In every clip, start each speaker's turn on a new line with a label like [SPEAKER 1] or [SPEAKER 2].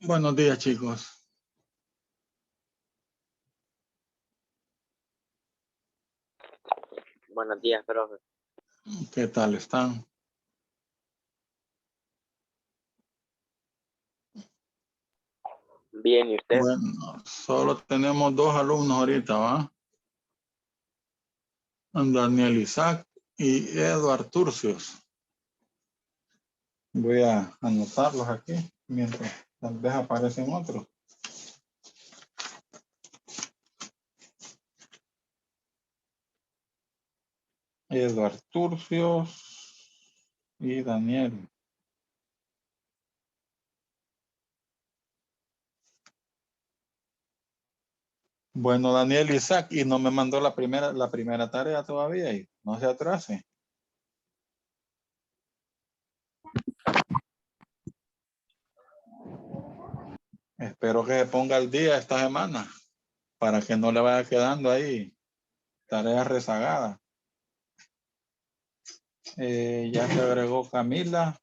[SPEAKER 1] Buenos días, chicos.
[SPEAKER 2] Buenos días, profe.
[SPEAKER 1] ¿Qué tal están?
[SPEAKER 2] Bien, ¿y usted?
[SPEAKER 1] Bueno, solo tenemos 2 alumnos ahorita, ¿va? Daniel Isaac y Eduard Turcios. Voy a anotarlos aquí mientras tal vez aparecen otros. Eduard Turcios y Daniel. Bueno, Daniel Isaac, y no me mandó la primera tarea todavía, y no se atrase. Espero que se ponga al día esta semana para que no le vaya quedando ahí tareas rezagadas. Ya se agregó Camila.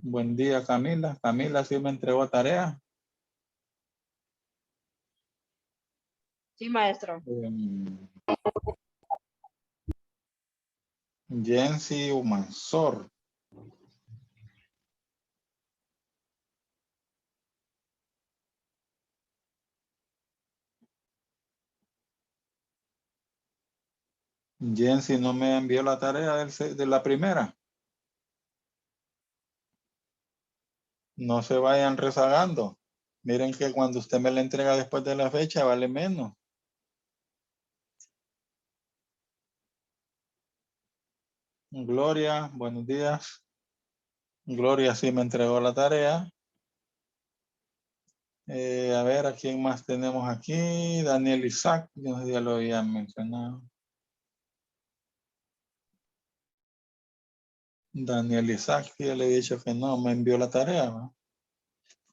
[SPEAKER 1] Buen día, Camila. Camila sí me entregó tarea.
[SPEAKER 3] Sí, maestro.
[SPEAKER 1] Jensi Humansor. Jensi no me envió la tarea de la primera. No se vayan rezagando. Miren que cuando usted me la entrega después de la fecha vale menos. Gloria, buenos días. Gloria sí me entregó la tarea. A ver, ¿a quién más tenemos aquí? Daniel Isaac, yo ya lo había mencionado. Daniel Isaac, ya le he dicho que no, me envió la tarea, ¿no?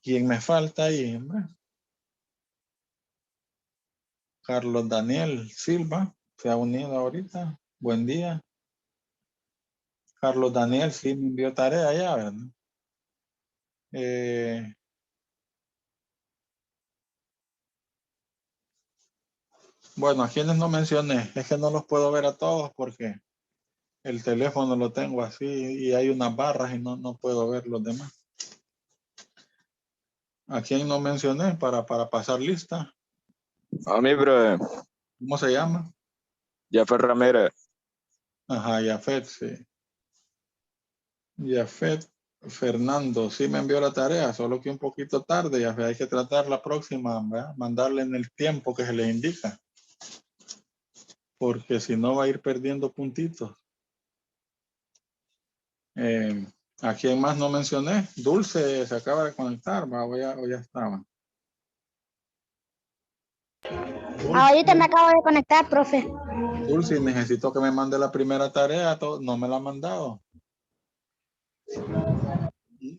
[SPEAKER 1] ¿Quién me falta ahí? Carlos Daniel Silva, se ha unido ahorita. Buen día. Carlos Daniel sí me envió tarea ya, ¿verdad? Bueno, a quienes no mencioné, es que no los puedo ver a todos porque el teléfono lo tengo así y hay unas barras y no puedo ver los demás. ¿A quién no mencioné para pasar lista?
[SPEAKER 4] A mí, bro.
[SPEAKER 1] ¿Cómo se llama?
[SPEAKER 4] Jafet Ramírez.
[SPEAKER 1] Ajá, Jafet, sí. Jafet Fernando, sí me envió la tarea, solo que un poquito tarde, ya hay que tratar la próxima, ¿verdad? Mandarle en el tiempo que se le indica. Porque si no va a ir perdiendo puntitos. ¿A quién más no mencioné? Dulce se acaba de conectar, ¿va? O ya estaba. Dulce,
[SPEAKER 5] Ahorita me acabo de conectar, profe.
[SPEAKER 1] Dulce, necesito que me mande la primera tarea, no me la ha mandado.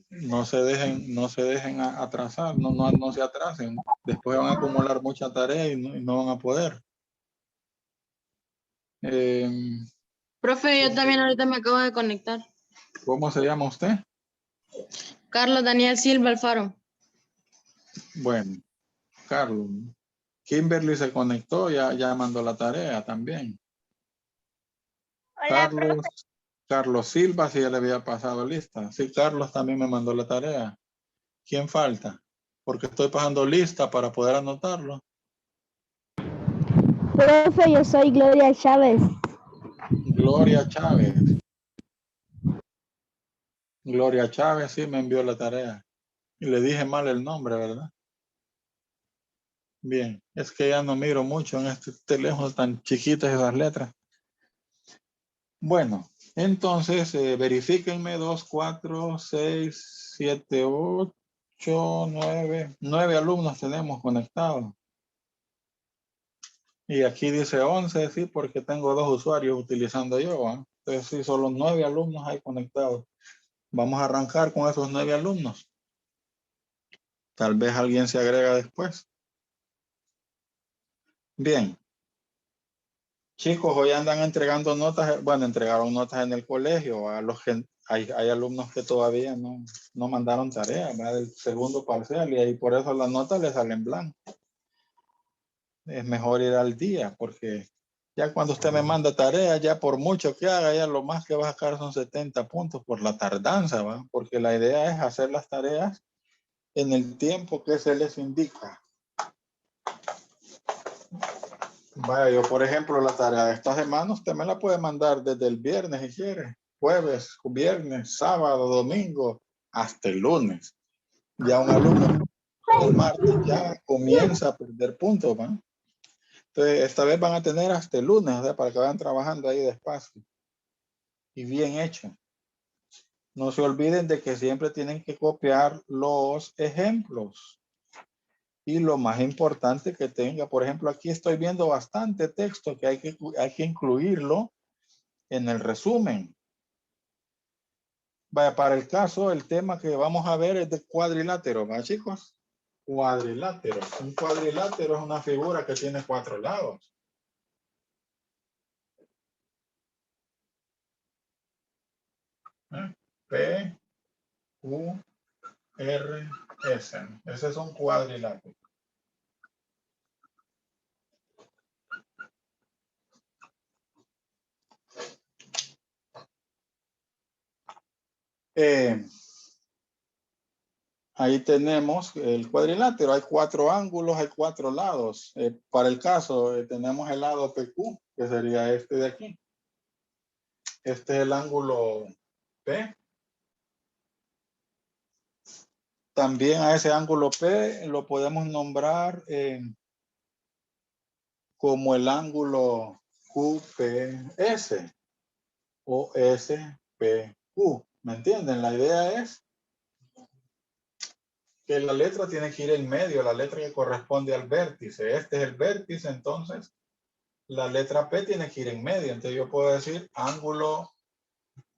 [SPEAKER 1] No se dejen atrasar, no se atrasen. Después van a acumular mucha tarea y no van a poder.
[SPEAKER 3] Profe, yo también ahorita me acabo de conectar.
[SPEAKER 1] ¿Cómo se llama usted?
[SPEAKER 3] Carlos Daniel Silva Alfaro.
[SPEAKER 1] Bueno, Carlos. Kimberly se conectó, ya mandó la tarea también.
[SPEAKER 5] Hola, profe.
[SPEAKER 1] Carlos Silva sí ya le había pasado lista. Sí, Carlos también me mandó la tarea. ¿Quién falta? Porque estoy pasando lista para poder anotarlo.
[SPEAKER 5] Profe, yo soy Gloria Chávez.
[SPEAKER 1] Gloria Chávez. Gloria Chávez sí me envió la tarea. Y le dije mal el nombre, ¿verdad? Bien, es que ya no miro mucho en este teléfono tan chiquitas esas letras. Bueno, entonces verifíquenme 2, 4, 6, 7, 8, 9 alumnos tenemos conectados. Y aquí dice 11, sí, porque tengo 2 usuarios utilizando yo. Entonces sí, solo 9 alumnos hay conectados. Vamos a arrancar con esos 9 alumnos. Tal vez alguien se agrega después. Bien. Chicos, hoy andan entregando notas, bueno, entregaron notas en el colegio. A los que hay alumnos que todavía no mandaron tarea, va del segundo parcial y ahí por eso las notas les salen blanco. Es mejor ir al día porque ya cuando usted me manda tarea, ya por mucho que haga, ya lo más que va a sacar son 70 puntos por la tardanza, ¿va? Porque la idea es hacer las tareas en el tiempo que se les indica. Vaya, yo por ejemplo, la tarea de esta semana usted me la puede mandar desde el viernes si quiere. Jueves, viernes, sábado, domingo, hasta el lunes. Ya un alumno el martes ya comienza a perder puntos, ¿va? Entonces, esta vez van a tener hasta el lunes, ¿verdad? Para que vayan trabajando ahí despacio. Y bien hecho. No se olviden de que siempre tienen que copiar los ejemplos. Y lo más importante que tenga, por ejemplo, aquí estoy viendo bastante texto que hay que incluirlo en el resumen. Vaya, para el caso, el tema que vamos a ver es de cuadrilátero, ¿verdad, chicos? Cuadrilátero. Un cuadrilátero es una figura que tiene 4 lados. P, U, R, S. Ese es un cuadrilátero. Ahí tenemos el cuadrilátero. Hay 4 ángulos, hay 4 lados. Para el caso, tenemos el lado PQ, que sería este de aquí. Este es el ángulo P. También a ese ángulo P lo podemos nombrar como el ángulo QPS o SPQ. ¿Me entienden? La idea es que la letra tiene que ir en medio, la letra que corresponde al vértice. Este es el vértice, entonces la letra P tiene que ir en medio. Entonces yo puedo decir ángulo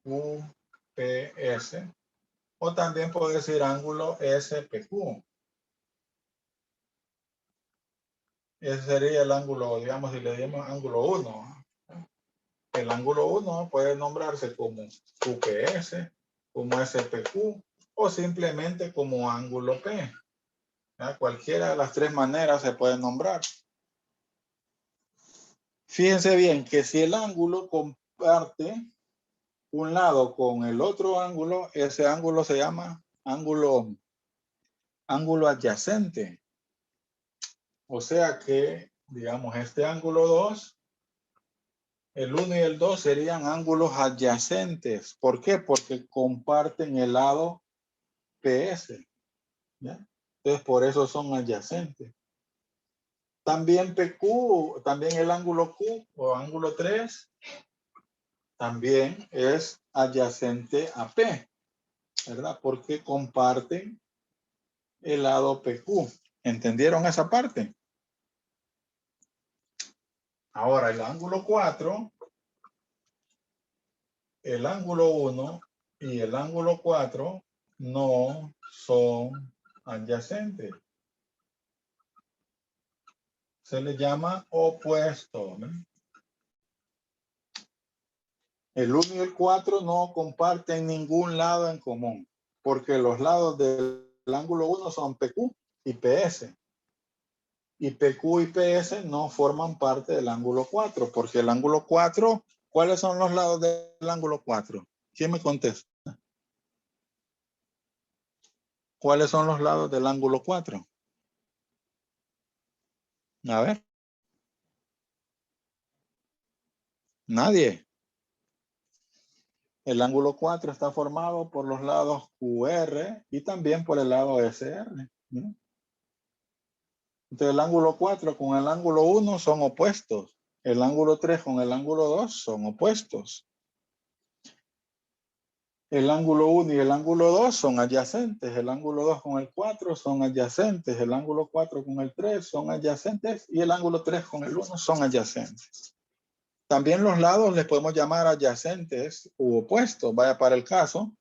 [SPEAKER 1] QPS o también puedo decir ángulo SPQ. Ese sería el ángulo, digamos, si le dimos ángulo 1. El ángulo 1 puede nombrarse como QPS, como SPQ o simplemente como ángulo P. ¿Ya? Cualquiera de las 3 maneras se puede nombrar. Fíjense bien que si el ángulo comparte un lado con el otro ángulo, ese ángulo se llama ángulo adyacente. O sea que, digamos, este ángulo 2, el 1 y el 2 serían ángulos adyacentes. ¿Por qué? Porque comparten el lado PS. ¿Ya? Entonces, por eso son adyacentes. También PQ, también el ángulo Q o ángulo 3, también es adyacente a P, ¿verdad? Porque comparten el lado PQ. ¿Entendieron esa parte? Ahora, el ángulo 4, el ángulo 1 y el ángulo 4 no son adyacentes. Se le llama opuesto, ¿no? El 1 y el 4 no comparten ningún lado en común, porque los lados del ángulo 1 son PQ y PS. Y PQ y PS no forman parte del ángulo 4, porque el ángulo 4, ¿cuáles son los lados del ángulo 4? ¿Quién me contesta? ¿Cuáles son los lados del ángulo 4? A ver. Nadie. El ángulo 4 está formado por los lados QR y también por el lado SR. ¿No? Entonces el ángulo 4 con el ángulo 1 son opuestos. El ángulo 3 con el ángulo 2 son opuestos. El ángulo 1 y el ángulo 2 son adyacentes. El ángulo 2 con el 4 son adyacentes. El ángulo 4 con el 3 son adyacentes. Y el ángulo 3 con el 1 son adyacentes. También los lados les podemos llamar adyacentes u opuestos. Vaya, para el caso,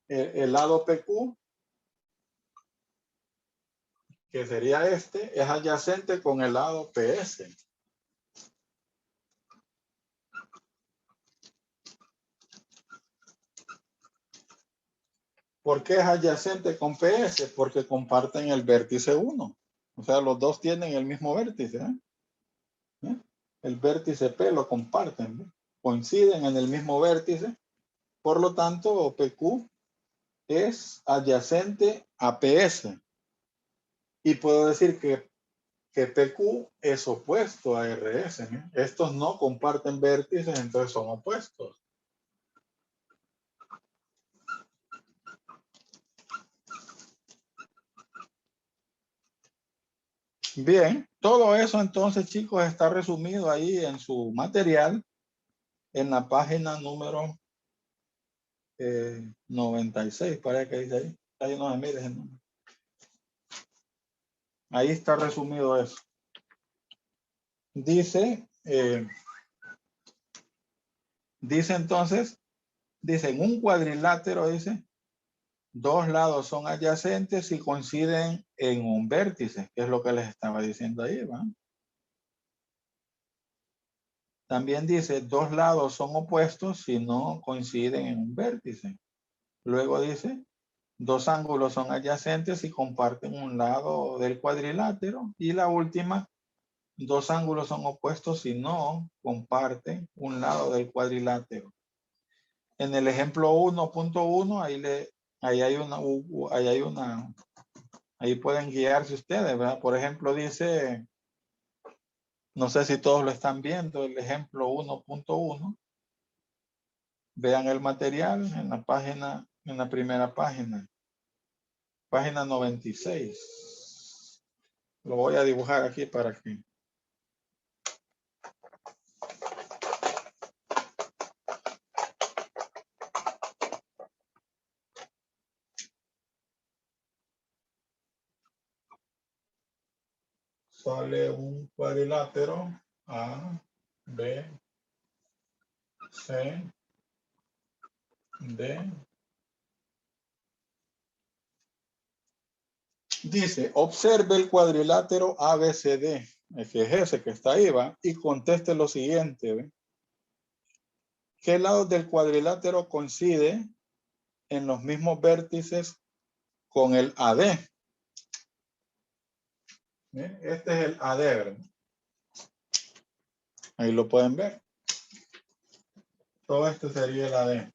[SPEAKER 1] el lado PQ, que sería este, es adyacente con el lado PS. ¿Por qué es adyacente con PS? Porque comparten el vértice 1. O sea, los dos tienen el mismo vértice. El vértice P lo comparten. Coinciden en el mismo vértice. Por lo tanto, PQ es adyacente a PS. Y puedo decir que PQ es opuesto a RS. Estos no comparten vértices, entonces son opuestos. Bien, todo eso entonces, chicos, está resumido ahí en su material, en la página número 96, parece que dice ahí. Ahí no se mire ese número. Ahí está resumido eso. Dice, entonces, dice en un cuadrilátero, dice, dos lados son adyacentes y coinciden en un vértice, que es lo que les estaba diciendo ahí, ¿va? También dice, dos lados son opuestos si no coinciden en un vértice. Luego dice, dos ángulos son adyacentes y comparten un lado del cuadrilátero. Y la última, dos ángulos son opuestos si no comparten un lado del cuadrilátero. En el ejemplo 1.1, ahí pueden guiarse ustedes, ¿verdad? Por ejemplo, dice, no sé si todos lo están viendo, el ejemplo 1.1. Vean el material en la página, en la primera página. Página 96. Lo voy a dibujar aquí para que. Sale un cuadrilátero A, B, C, D. Dice, observe el cuadrilátero ABCD, que es ese que está ahí, ¿va? Y conteste lo siguiente, ¿ve? ¿Qué lado del cuadrilátero coincide en los mismos vértices con el AD? ¿Ve? Este es el AD, ¿verdad? Ahí lo pueden ver. Todo esto sería el AD.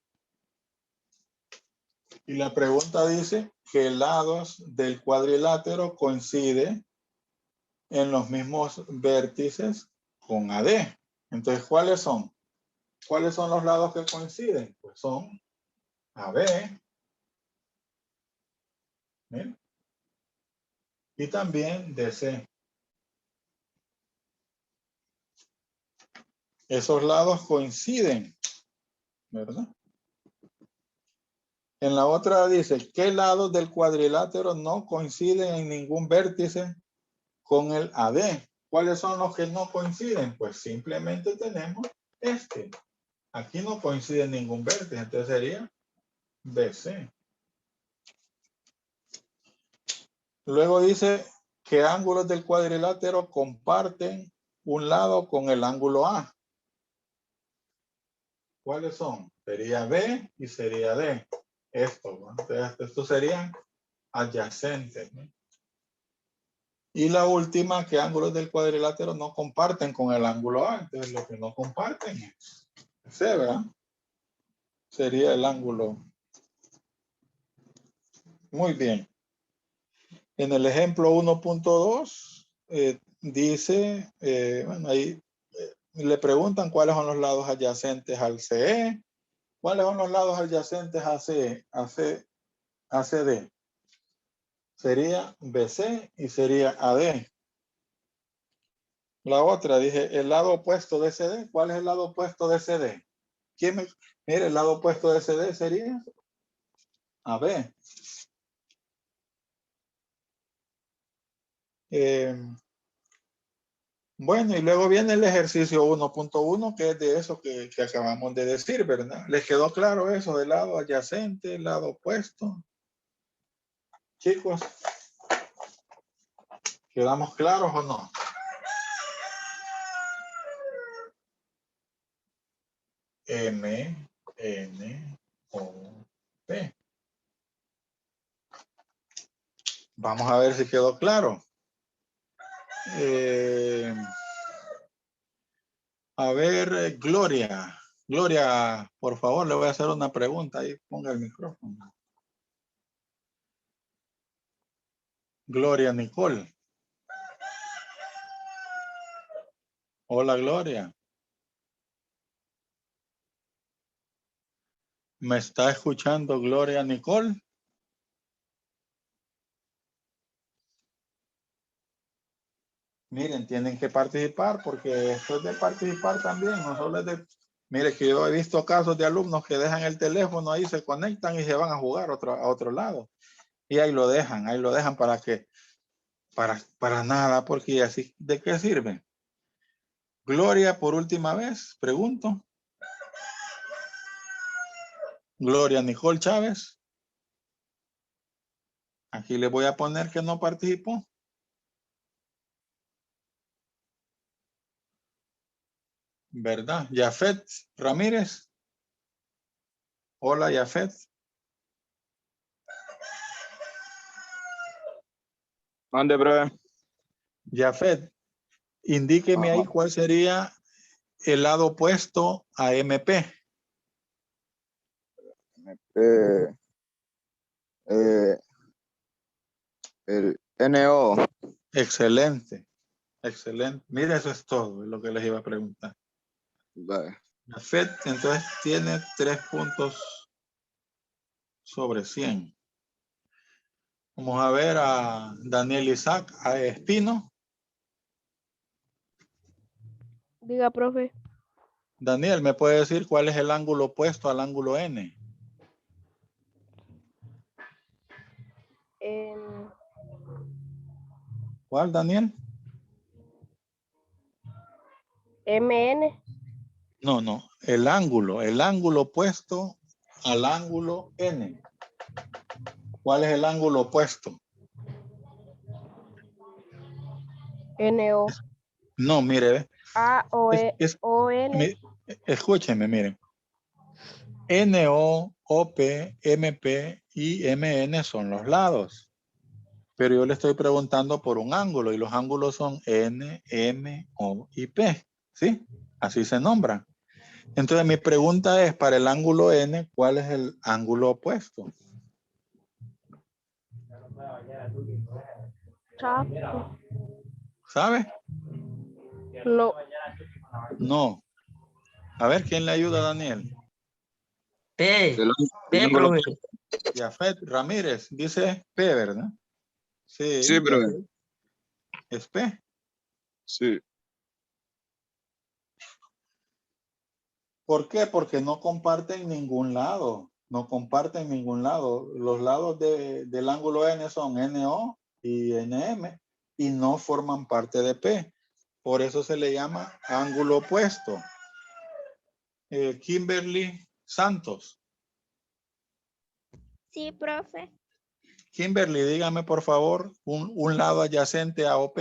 [SPEAKER 1] Y la pregunta dice, ¿qué lados del cuadrilátero coinciden en los mismos vértices con AD? Entonces, ¿cuáles son? ¿Cuáles son los lados que coinciden? Pues son AB, ¿bien? Y también DC. Esos lados coinciden, ¿verdad? En la otra dice, ¿qué lados del cuadrilátero no coinciden en ningún vértice con el AD? ¿Cuáles son los que no coinciden? Pues simplemente tenemos este. Aquí no coincide ningún vértice, entonces sería BC. Luego dice que ángulos del cuadrilátero comparten un lado con el ángulo A. ¿Cuáles son? Sería B y sería D. Esto, ¿no? Entonces, estos serían adyacentes, ¿no? Y la última, que ángulos del cuadrilátero no comparten con el ángulo A. Entonces, lo que no comparten es C, ¿verdad? Sería el ángulo. Muy bien. En el ejemplo 1.2 dice, bueno, ahí le preguntan cuáles son los lados adyacentes al CE, cuáles son los lados adyacentes a CD. Sería BC y sería AD. La otra, dije, el lado opuesto de CD. ¿Cuál es el lado opuesto de CD? Mire, el lado opuesto de CD sería AB. Bueno, y luego viene el ejercicio 1.1, que es de eso que acabamos de decir, ¿verdad? ¿Les quedó claro eso del lado adyacente, el lado opuesto? Chicos, ¿quedamos claros o no? M, N, O, P. Vamos a ver si quedó claro. A ver, Gloria. Gloria, por favor, le voy a hacer una pregunta. Ahí ponga el micrófono. Gloria Nicole. Hola, Gloria. ¿Me está escuchando Gloria Nicole? Miren, tienen que participar porque esto es de participar también, no solo es de... Mire que yo he visto casos de alumnos que dejan el teléfono ahí, se conectan y se van a jugar a otro lado. Y ahí lo dejan para que, para nada, porque así, ¿de qué sirve? Gloria, por última vez, pregunto. Gloria Nicole Chávez. Aquí le voy a poner que no participó. ¿Verdad? Yafet Ramírez. Hola, Yafet.
[SPEAKER 4] Mande, brother.
[SPEAKER 1] Yafet, indíqueme ahí cuál sería el lado opuesto a MP.
[SPEAKER 4] El NO.
[SPEAKER 1] Excelente, excelente. Mira, eso es todo lo que les iba a preguntar.
[SPEAKER 4] Vale.
[SPEAKER 1] Yafet, entonces tiene 3 puntos sobre 100. Vamos a ver a Daniel Isaac, a Espino.
[SPEAKER 5] Diga, profe.
[SPEAKER 1] Daniel, ¿me puede decir cuál es el ángulo opuesto al ángulo N? ¿Cuál, Daniel?
[SPEAKER 5] MN.
[SPEAKER 1] No, el ángulo opuesto al ángulo N. ¿Cuál es el ángulo opuesto?
[SPEAKER 5] NO.
[SPEAKER 1] No, mire,
[SPEAKER 5] AON.
[SPEAKER 1] escúchenme, miren. NO, OP, MP y MN son los lados. Pero yo le estoy preguntando por un ángulo y los ángulos son N, M, O y P. ¿Sí? Así se nombran. Entonces mi pregunta es, para el ángulo N, ¿cuál es el ángulo opuesto? ¿Sabe?
[SPEAKER 5] No.
[SPEAKER 1] No. A ver, ¿quién le ayuda a Daniel?
[SPEAKER 2] P,
[SPEAKER 4] El
[SPEAKER 2] P,
[SPEAKER 4] ángulo.
[SPEAKER 2] profe.
[SPEAKER 1] Yafet Ramírez, dice P, ¿verdad? Sí,
[SPEAKER 4] Sí, brother.
[SPEAKER 1] Yafet. Es P.
[SPEAKER 4] Sí.
[SPEAKER 1] ¿Por qué? Porque no comparten ningún lado. No comparten ningún lado. Los lados del ángulo N son NO y NM y no forman parte de P. Por eso se le llama ángulo opuesto. Kimberly Santos.
[SPEAKER 5] Sí, profe.
[SPEAKER 1] Kimberly, dígame por favor un lado adyacente a OP.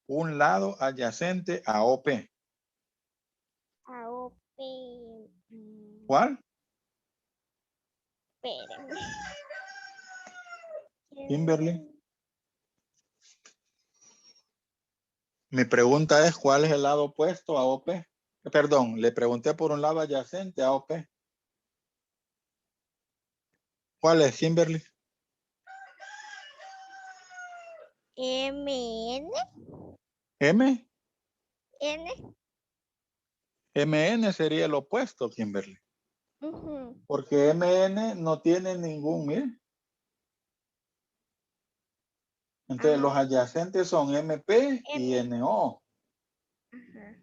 [SPEAKER 1] Un lado adyacente a OP.
[SPEAKER 5] AOP.
[SPEAKER 1] ¿Cuál?
[SPEAKER 5] Espérenme.
[SPEAKER 1] Kimberly. Mi pregunta es, ¿cuál es el lado opuesto a OP? Perdón, le pregunté por un lado adyacente a OP. ¿Cuál es, Kimberly?
[SPEAKER 5] MN.
[SPEAKER 1] ¿M?
[SPEAKER 5] N.
[SPEAKER 1] MN sería el opuesto, Kimberly. Porque MN no tiene ningún, mire. Entonces los adyacentes son MP y NO.
[SPEAKER 5] Ajá.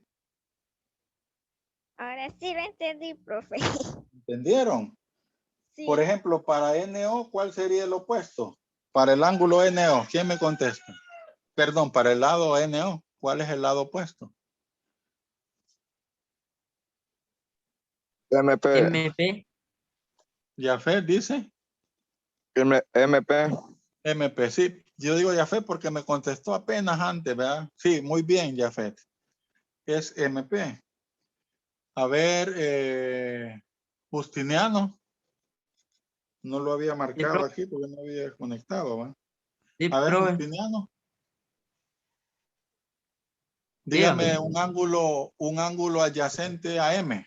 [SPEAKER 5] Ahora sí lo entendí, profe.
[SPEAKER 1] ¿Entendieron?
[SPEAKER 5] Sí.
[SPEAKER 1] Por ejemplo, para NO, ¿cuál sería el opuesto? Para el ángulo NO, ¿quién me contesta? Perdón, para el lado NO, ¿cuál es el lado opuesto?
[SPEAKER 4] MP.
[SPEAKER 2] MP.
[SPEAKER 1] Yafet dice
[SPEAKER 4] MP.
[SPEAKER 1] MP, sí. Yo digo Yafet porque me contestó apenas antes, ¿verdad? Sí, muy bien, Yafet. Es MP. A ver, Justiniano. No lo había
[SPEAKER 2] Sí,
[SPEAKER 1] marcado
[SPEAKER 2] profe.
[SPEAKER 1] aquí porque no había conectado, ¿va?
[SPEAKER 2] Sí,
[SPEAKER 1] A ver,
[SPEAKER 2] profe.
[SPEAKER 1] Justiniano. Dígame
[SPEAKER 2] Dígame.
[SPEAKER 1] un ángulo adyacente a M.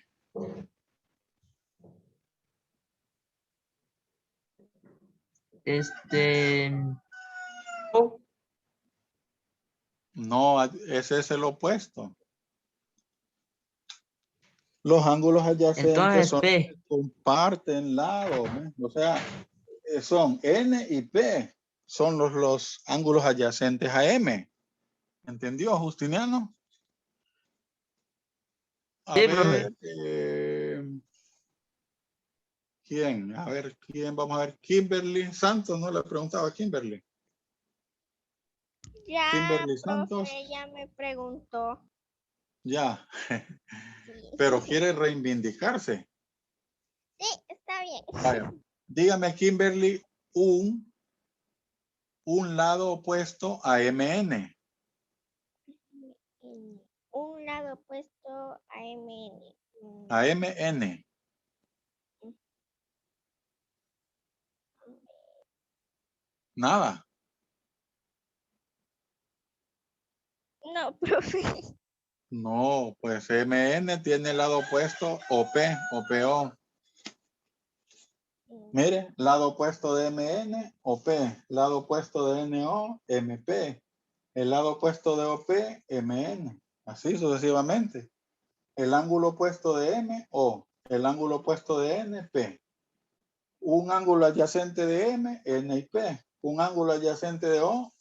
[SPEAKER 2] Oh,
[SPEAKER 1] No, ese es el opuesto. Los ángulos adyacentes
[SPEAKER 2] entonces
[SPEAKER 1] son los
[SPEAKER 2] P.
[SPEAKER 1] que comparten lados, ¿ves? O sea, son N y P. Son los ángulos adyacentes a M. ¿Entendió, Justiniano? A
[SPEAKER 2] Sí, profe.
[SPEAKER 1] ver, ¿quién? A ver, ¿quién? Vamos a ver, Kimberly Santos, ¿no? Le preguntaba a Kimberly.
[SPEAKER 5] Ya,
[SPEAKER 1] Kimberly Santos,
[SPEAKER 5] profe, ya me preguntó.
[SPEAKER 1] ya,
[SPEAKER 5] Sí,
[SPEAKER 1] pero quiere reivindicarse.
[SPEAKER 5] sí, está bien.
[SPEAKER 1] Vaya, dígame, Kimberly, un lado opuesto a MN.
[SPEAKER 5] Un lado opuesto a MN.
[SPEAKER 1] A MN. Nada.
[SPEAKER 5] No, profe.
[SPEAKER 1] No, pues MN tiene el lado opuesto OP o PO. Mire, lado opuesto de MN, OP. Lado opuesto de NO, MP. El lado opuesto de OP, MN. Así sucesivamente. El ángulo opuesto de M, O. El ángulo opuesto de N, P. Un ángulo adyacente de M, N y P. Un ángulo adyacente de O,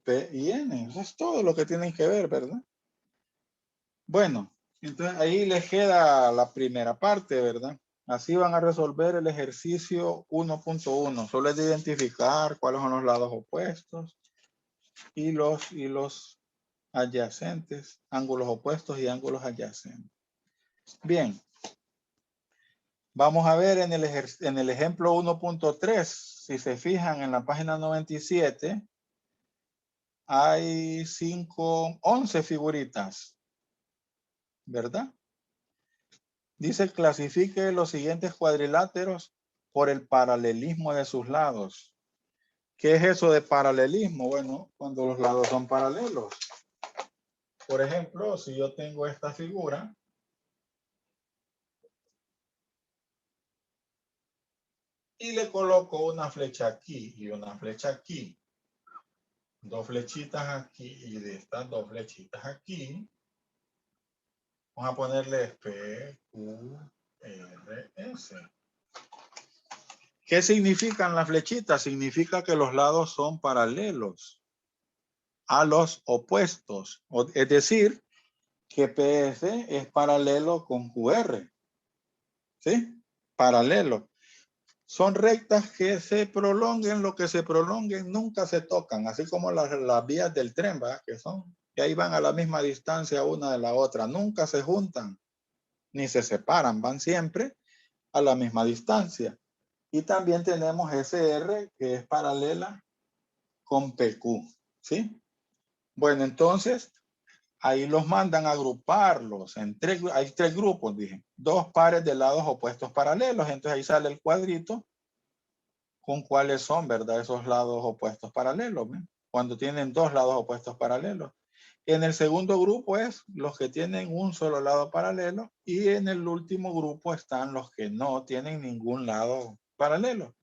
[SPEAKER 1] P y N. Eso es todo lo que tienen que ver, ¿verdad? Bueno, entonces ahí les queda la primera parte, ¿verdad? Así van a resolver el ejercicio 1.1. Solo es de identificar cuáles son los lados opuestos y los adyacentes, ángulos opuestos y ángulos adyacentes. Bien. Vamos a ver en el ejemplo 1.3, si se fijan en la página 97, hay 11 figuritas, ¿verdad? Dice, clasifique los siguientes cuadriláteros por el paralelismo de sus lados. ¿Qué es eso de paralelismo? Bueno, cuando los lados son paralelos. Por ejemplo, si yo tengo esta figura, y le coloco una flecha aquí y una flecha aquí, dos flechitas aquí y de estas dos flechitas aquí, vamos a ponerle P, Q, R, S. ¿Qué significan las flechitas? Significa que los lados son paralelos a los opuestos. Es decir, que PS es paralelo con QR. ¿Sí? Paralelo. Son rectas que se prolonguen, lo que se prolonguen nunca se tocan, así como las vías del tren, ¿verdad? Que ahí van a la misma distancia una de la otra, nunca se juntan, ni se separan, van siempre a la misma distancia. Y también tenemos SR, que es paralela con PQ, ¿sí? Bueno, entonces, ahí los mandan a agruparlos, hay tres grupos, dije, dos pares de lados opuestos paralelos, entonces ahí sale el cuadrito con cuáles son, ¿verdad? Esos lados opuestos paralelos, ¿ven? Cuando tienen dos lados opuestos paralelos. En el segundo grupo es los que tienen un solo lado paralelo y en el último grupo están los que no tienen ningún lado paralelo.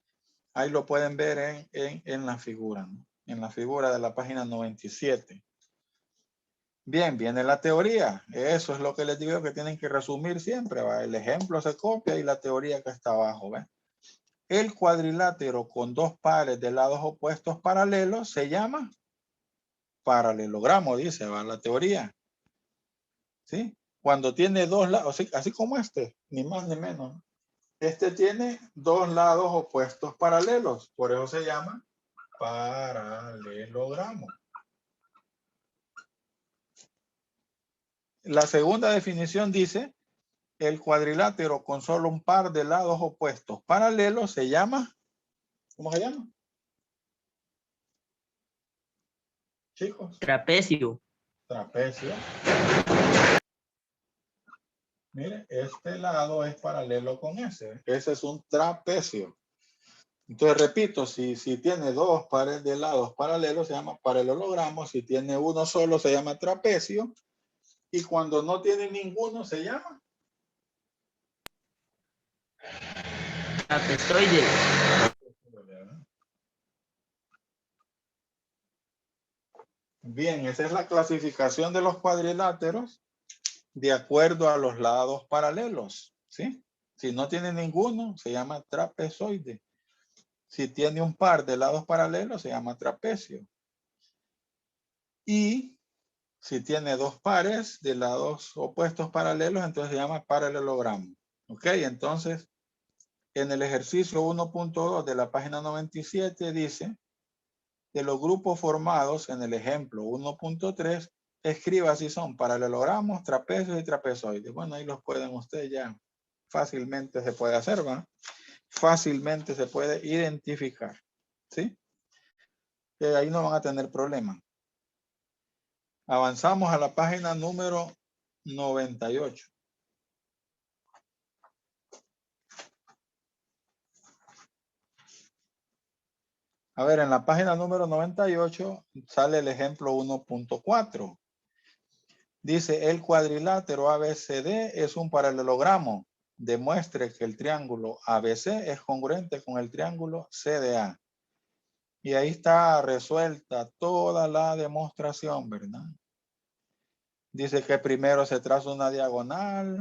[SPEAKER 1] Ahí lo pueden ver en la figura, ¿no? En la figura de la página 97. Bien, viene la teoría. Eso es lo que les digo que tienen que resumir siempre, ¿va? El ejemplo se copia y la teoría que está abajo, ¿ven? El cuadrilátero con dos pares de lados opuestos paralelos se llama paralelogramo, dice, va la teoría. ¿Sí? Cuando tiene dos lados, así como este, ni más ni menos. Este tiene dos lados opuestos paralelos, por eso se llama paralelogramo. La segunda definición dice, el cuadrilátero con solo un par de lados opuestos paralelos se llama, ¿cómo se llama? Chicos.
[SPEAKER 2] Trapecio.
[SPEAKER 1] Trapecio. Mire, este lado es paralelo con ese. Ese es un trapecio. Entonces, repito, si tiene dos pares de lados paralelos, se llama paralelogramo. Si tiene uno solo, se llama trapecio. Y cuando no tiene ninguno, se llama
[SPEAKER 2] Trapezoide.
[SPEAKER 1] Bien, esa es la clasificación de los cuadriláteros de acuerdo a los lados paralelos, ¿sí? Si no tiene ninguno, se llama trapezoide. Si tiene un par de lados paralelos, se llama trapecio. Y si tiene dos pares de lados opuestos paralelos, entonces se llama paralelogramo. ¿Ok? Entonces, en el ejercicio 1.2 de la página 97 dice, de los grupos formados en el ejemplo 1.3, escriba si son paralelogramos, trapecios y trapezoides. Bueno, ahí los pueden ustedes ya fácilmente se puede hacer, ¿va? Fácilmente se puede identificar, ¿sí? Que ahí no van a tener problema. Avanzamos a la página número 98. A ver, en la página número 98 sale el ejemplo 1.4. Dice, el cuadrilátero ABCD es un paralelogramo. Demuestre que el triángulo ABC es congruente con el triángulo CDA. Y ahí está resuelta toda la demostración, ¿verdad? Dice que primero se traza una diagonal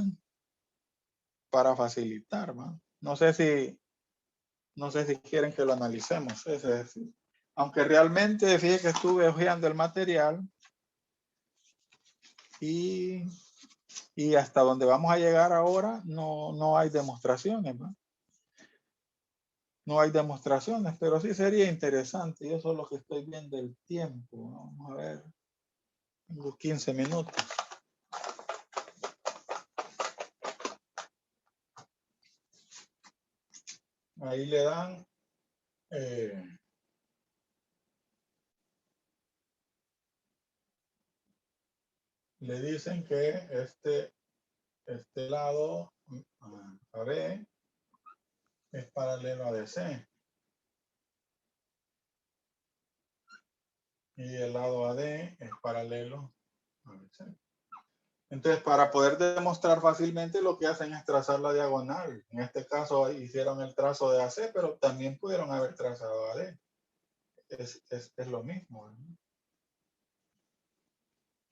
[SPEAKER 1] para facilitar, ¿va? No sé si quieren que lo analicemos. Es decir, aunque realmente, fíjate que estuve hojeando el material y hasta donde vamos a llegar ahora no hay demostraciones, ¿va? No hay demostraciones, pero sí sería interesante. Yo solo que estoy viendo el tiempo. Vamos a ver. Tengo 15 minutos. Ahí le dan le dicen que este lado AB es paralelo a DC y el lado AD es paralelo a BC. Entonces, para poder demostrar fácilmente, lo que hacen es trazar la diagonal. En este caso hicieron el trazo de AC, pero también pudieron haber trazado AD. Es lo mismo, ¿no?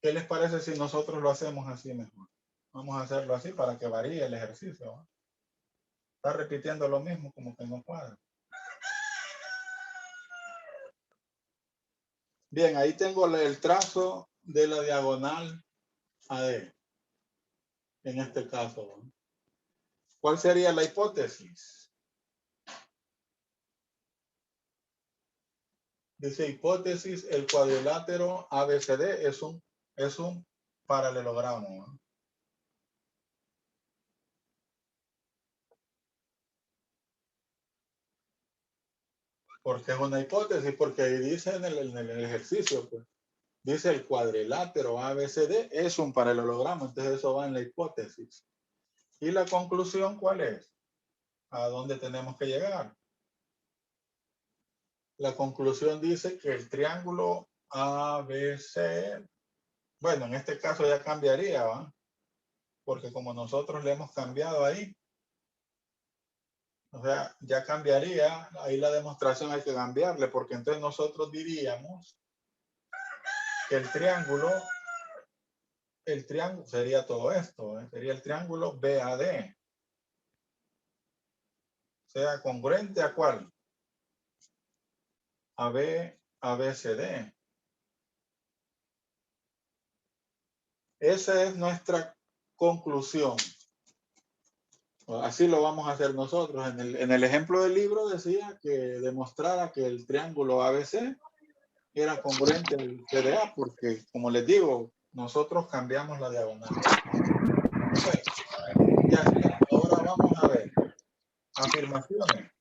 [SPEAKER 1] ¿Qué les parece si nosotros lo hacemos así mejor? Vamos a hacerlo así para que varíe el ejercicio, ¿no? Está repitiendo lo mismo, como que no cuadra. Bien, ahí tengo el trazo de la diagonal AD. En este caso, ¿no? ¿Cuál sería la hipótesis? Dice hipótesis, el cuadrilátero ABCD es un paralelogramo, ¿no? Porque es una hipótesis, porque ahí dice en el ejercicio, pues, dice el cuadrilátero ABCD es un paralelogramo, entonces eso va en la hipótesis. ¿Y la conclusión cuál es? ¿A dónde tenemos que llegar? La conclusión dice que el triángulo ABC, bueno, en este caso ya cambiaría, ¿va? Porque como nosotros le hemos cambiado ahí, o sea, ya cambiaría, ahí la demostración hay que cambiarle, porque entonces nosotros diríamos que el triángulo sería todo esto, ¿eh? Sería el triángulo BAD. Sea congruente a cuál? ABCD. Esa es nuestra conclusión. Así lo vamos a hacer nosotros. En el ejemplo del libro decía que demostrara que el triángulo ABC era congruente al CDA, porque como les digo, nosotros cambiamos la diagonal. Okay. Ya está. Ahora vamos a ver afirmaciones.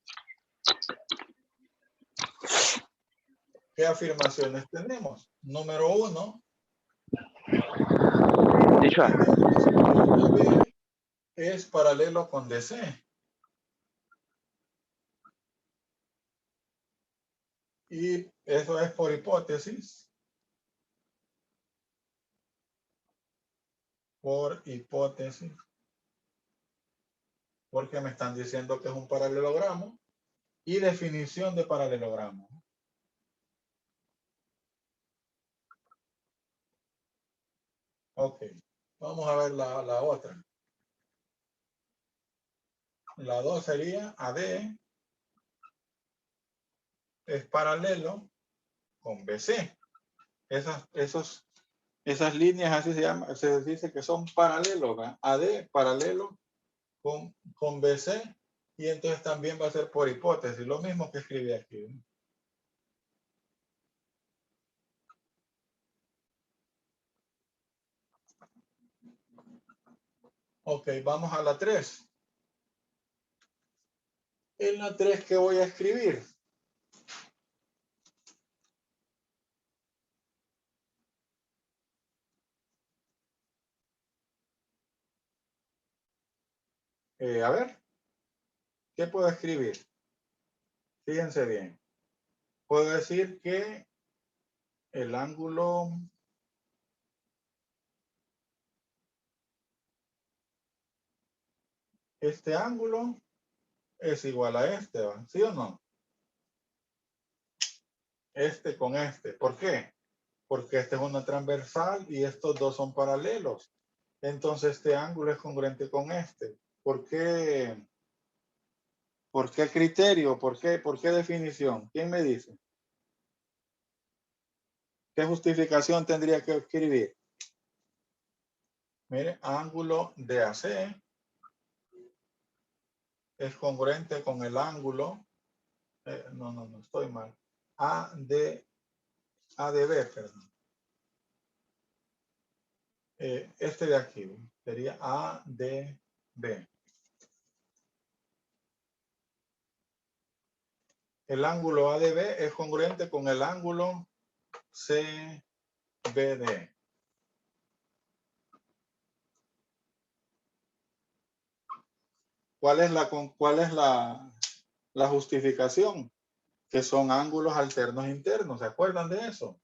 [SPEAKER 1] ¿Qué afirmaciones tenemos? Número 1. Es paralelo con DC. Y eso es por hipótesis. Por hipótesis. Porque me están diciendo que es un paralelogramo. Y definición de paralelogramo. Ok. Vamos a ver la otra. La 2 sería AD es paralelo con BC. Esas líneas así se llama, se dice que son paralelos, ¿verdad? AD paralelo con BC, y entonces también va a ser por hipótesis, lo mismo que escribí aquí, ¿no? Ok, vamos a la 3. En la 3, ¿qué voy a escribir? A ver, ¿qué puedo escribir? Fíjense bien. Puedo decir que el ángulo este ángulo es igual a este, ¿va? ¿Sí o no? Este con este. ¿Por qué? Porque este es una transversal y estos dos son paralelos. Entonces este ángulo es congruente con este. ¿Por qué? ¿Por qué criterio? ¿Por qué definición? ¿Quién me dice? ¿Qué justificación tendría que escribir? Mire, ángulo de AC es congruente con el ángulo. No, estoy mal. ADB, perdón. Este de aquí sería ADB. El ángulo ADB es congruente con el ángulo CBD. ¿Cuál es la justificación? Que son ángulos alternos internos. ¿Se acuerdan de eso?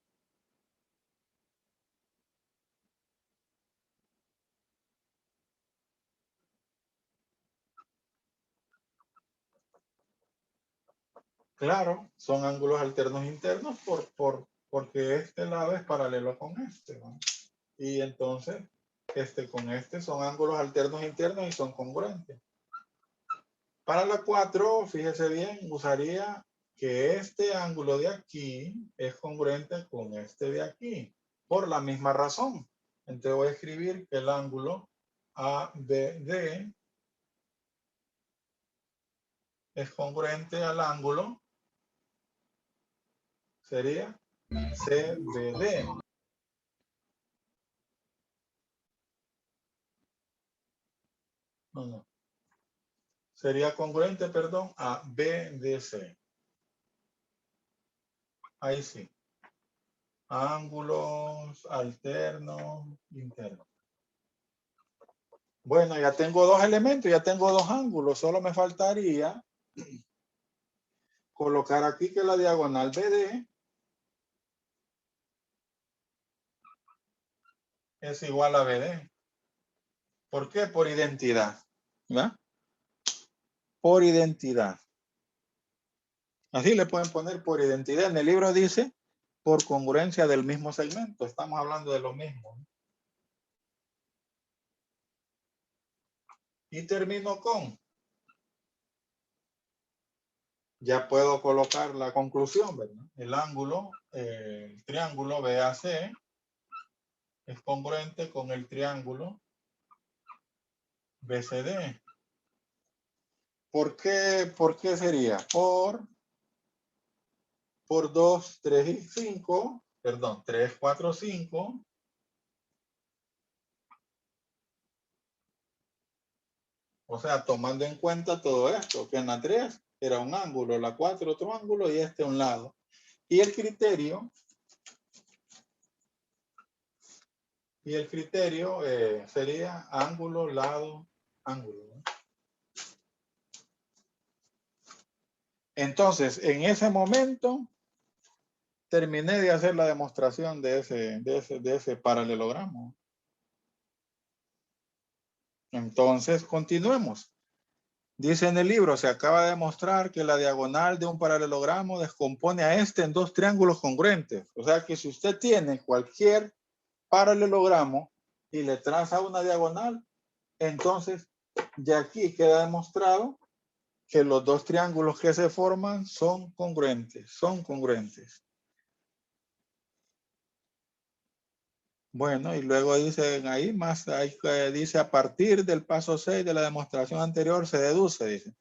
[SPEAKER 1] Claro, son ángulos alternos internos porque este lado es paralelo con este, ¿no? Y entonces, este con este son ángulos alternos internos y son congruentes. Para la 4, fíjese bien, usaría que este ángulo de aquí es congruente con este de aquí, por la misma razón. Entonces voy a escribir que el ángulo ABD es congruente al ángulo, sería CBD. No. Sería congruente, perdón, a BDC. Ahí sí. Ángulos alternos internos. Bueno, ya tengo dos elementos, ya tengo dos ángulos. Solo me faltaría colocar aquí que la diagonal BD es igual a BD. ¿Por qué? Por identidad. ¿Ya? Por identidad. Así le pueden poner por identidad. En el libro dice por congruencia del mismo segmento. Estamos hablando de lo mismo. Y termino con. Ya puedo colocar la conclusión, ¿verdad? El ángulo, el triángulo BAC es congruente con el triángulo BCD. ¿Por qué sería? Por 2, 3 y 5, perdón, 3, 4, 5. O sea, tomando en cuenta todo esto, que en la 3 era un ángulo, la 4 otro ángulo y este un lado. Y el criterio sería ángulo, lado, ángulo, ¿no? Entonces, en ese momento, terminé de hacer la demostración de ese paralelogramo. Entonces, continuemos. Dice en el libro, se acaba de demostrar que la diagonal de un paralelogramo descompone a este en dos triángulos congruentes. O sea que si usted tiene cualquier paralelogramo y le traza una diagonal, entonces ya aquí queda demostrado que los dos triángulos que se forman son congruentes, Bueno, y luego dicen ahí más, dice a partir del paso 6 de la demostración anterior se deduce, dice,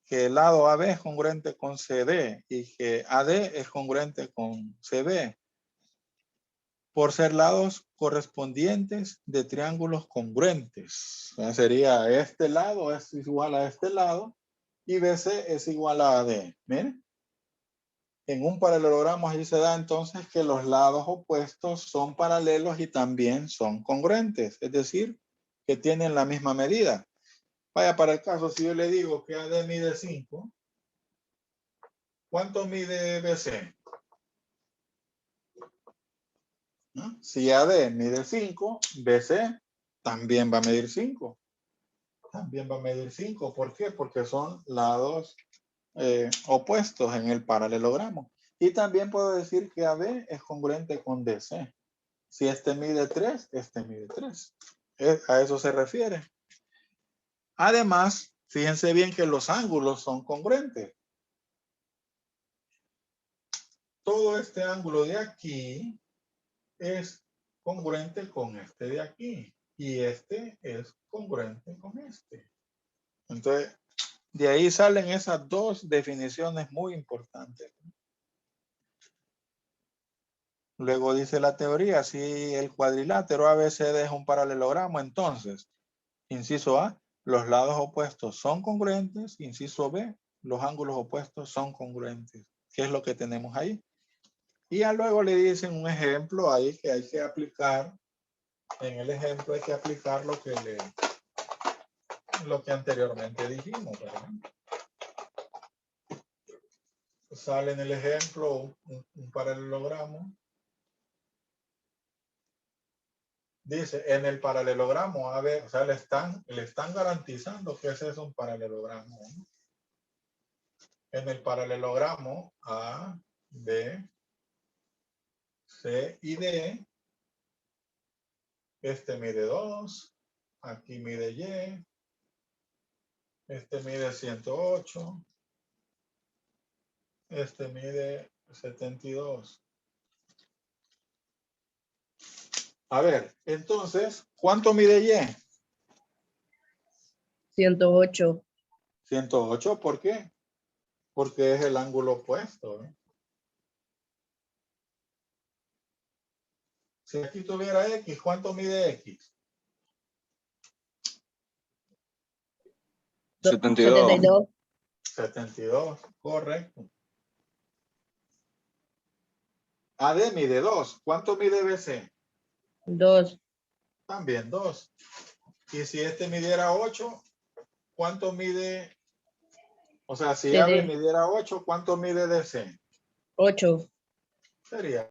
[SPEAKER 1] que el lado AB es congruente con CD y que AD es congruente con CB por ser lados correspondientes de triángulos congruentes. O sea, sería este lado es igual a este lado y BC es igual a AD. Miren. En un paralelogramo así se da entonces que los lados opuestos son paralelos y también son congruentes, es decir, que tienen la misma medida. Vaya, para el caso, si yo le digo que AD mide 5, ¿cuánto mide BC? ¿No? Si AD mide 5, BC también va a medir 5. También va a medir 5. ¿Por qué? Porque son lados opuestos en el paralelogramo. Y también puedo decir que AB es congruente con DC. Si este mide 3, este mide 3. A eso se refiere. Además, fíjense bien que los ángulos son congruentes. Todo este ángulo de aquí es congruente con este de aquí. Y este es congruente con este. Entonces, de ahí salen esas dos definiciones muy importantes. Luego dice la teoría, si el cuadrilátero ABCD es un paralelogramo, entonces, inciso A, los lados opuestos son congruentes. Inciso B, los ángulos opuestos son congruentes. ¿Qué es lo que tenemos ahí? Y ya luego le dicen un ejemplo ahí que hay que aplicar. En el ejemplo hay que aplicar lo que anteriormente dijimos, ¿verdad? Sale en el ejemplo un paralelogramo. Dice, en el paralelogramo AB, o sea, le están garantizando que ese es un paralelogramo. En el paralelogramo A, B, C y D, este mide 2, aquí mide Y, este mide 108, este mide 72. A ver, entonces, ¿cuánto mide Y?
[SPEAKER 3] 108.
[SPEAKER 1] 108, ¿por qué? Porque es el ángulo opuesto, ¿eh? Si aquí tuviera X, ¿cuánto mide X?
[SPEAKER 4] 72.
[SPEAKER 1] 72, correcto. AD mide 2. ¿Cuánto mide BC?
[SPEAKER 3] 2.
[SPEAKER 1] También 2. Y si este midiera 8, ¿cuánto mide? O sea, si AB midiera 8, ¿cuánto mide DC?
[SPEAKER 3] 8.
[SPEAKER 1] Sería